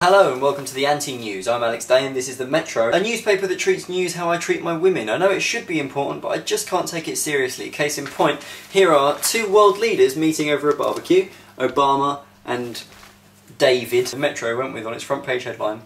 Hello and welcome to the Anti-News. I'm Alex Day and this is the Metro, a newspaper that treats news how I treat my women. I know it should be important, but I just can't take it seriously. Case in point, here are two world leaders meeting over a barbecue, Obama and David. The Metro went with on its front page headline,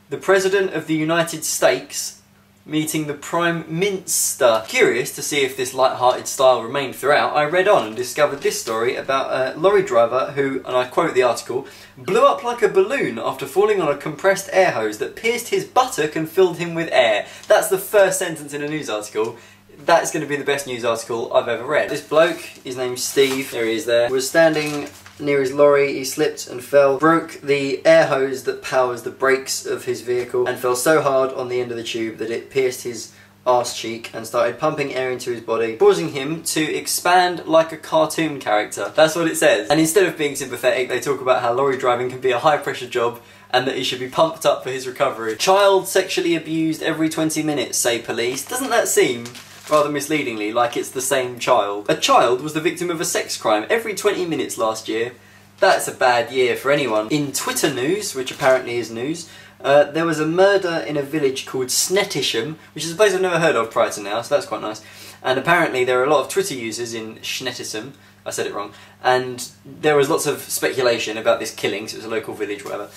the President of the United States meeting the Prime Minister. Curious to see if this light-hearted style remained throughout, I read on and discovered this story about a lorry driver who, and I quote the article, blew up like a balloon after falling on a compressed air hose that pierced his buttock and filled him with air. That's the first sentence in a news article. That's going to be the best news article I've ever read. This bloke, his name's Steve, there he is there, was standing near his lorry. He slipped and fell, broke the air hose that powers the brakes of his vehicle and fell so hard on the end of the tube that it pierced his arse cheek and started pumping air into his body, causing him to expand like a cartoon character. That's what it says. And instead of being sympathetic, they talk about how lorry driving can be a high pressure job and that he should be pumped up for his recovery. Child sexually abused every 20 minutes, say police. Doesn't that seem rather misleadingly like it's the same child? A child was the victim of a sex crime every 20 minutes last year. That's a bad year for anyone. In Twitter news, which apparently is news, there was a murder in a village called Snettisham, which is a place I've never heard of prior to now, so that's quite nice. And apparently there are a lot of Twitter users in Snettisham, I said it wrong, and there was lots of speculation about this killing, so it was a local village, whatever.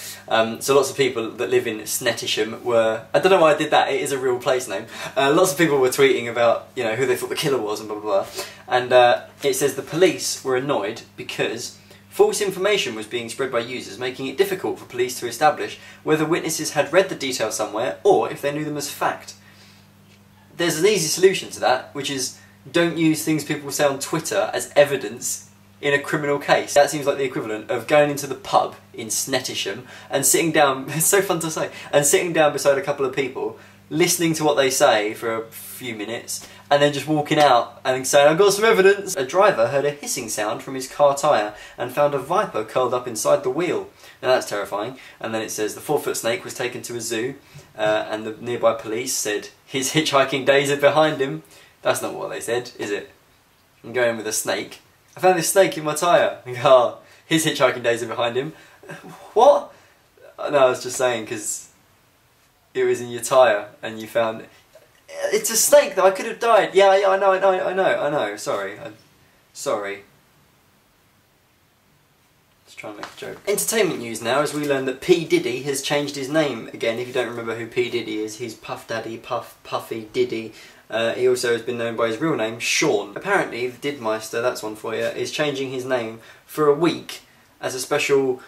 So lots of people that live in Snettisham were, I don't know why I did that, it is a real place name. Lots of people were tweeting about, you know, who they thought the killer was and blah blah blah. And it says the police were annoyed because false information was being spread by users, making it difficult for police to establish whether witnesses had read the details somewhere or if they knew them as fact. There's an easy solution to that, which is don't use things people say on Twitter as evidence in a criminal case. That seems like the equivalent of going into the pub in Snettisham and sitting down, it's so fun to say, and sitting down beside a couple of people, listening to what they say for a few minutes, and then just walking out and saying, I've got some evidence. A driver heard a hissing sound from his car tyre and found a viper curled up inside the wheel. Now that's terrifying. And then it says the 4-foot snake was taken to a zoo and the nearby police said his hitchhiking days are behind him. That's not what they said, is it? I'm going with a snake. I found this snake in my tyre. Oh, his hitchhiking days are behind him. What? No, I was just saying because it was in your tyre and you found... It's a snake though, I could have died. Yeah, I know. Sorry. Sorry. Just trying to make a joke. Entertainment news now, as we learn that P. Diddy has changed his name again. If you don't remember who P. Diddy is, he's Puff Daddy, Puffy Diddy. He also has been known by his real name, Sean. Apparently, the Didmeister, that's one for you, is changing his name for a week as a special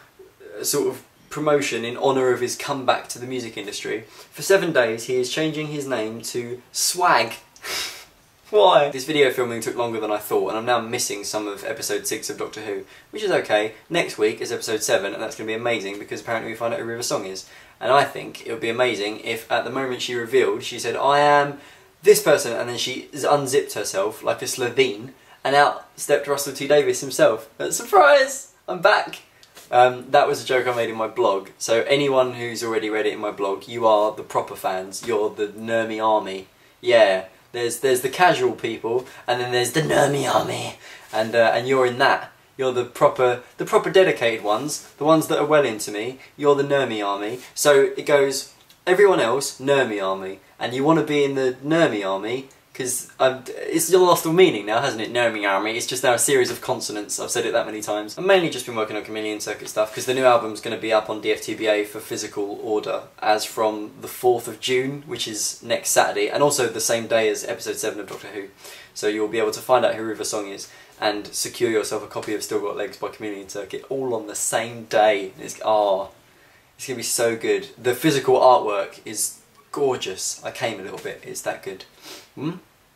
sort of promotion in honour of his comeback to the music industry. For 7 days he is changing his name to Swag. Why? This video filming took longer than I thought and I'm now missing some of episode 6 of Doctor Who, which is okay. Next week is episode 7 and that's going to be amazing because apparently we find out who River Song is. And I think it would be amazing if at the moment she revealed, she said, I am this person, and then she unzipped herself like a Slovene and out stepped Russell T Davies himself. Surprise! I'm back! That was a joke I made in my blog, so anyone who's already read it in my blog, you are the proper fans, you're the Nermy army. Yeah, there's the casual people, and then there's the Nermy army, and you're in that. You're the proper dedicated ones, the ones that are well into me, you're the Nermy army. So it goes, everyone else, Nermy army, and you want to be in the Nermy army, because it's lost all meaning now, hasn't it, Nermy Army? It's just now a series of consonants, I've said it that many times. I've mainly just been working on Chameleon Circuit stuff, because the new album's going to be up on DFTBA for physical order, as from the 4th of June, which is next Saturday, and also the same day as episode 7 of Doctor Who. So you'll be able to find out who River Song is, and secure yourself a copy of Still Got Legs by Chameleon Circuit, all on the same day. It's going to be so good. The physical artwork is gorgeous. I came a little bit, it's that good.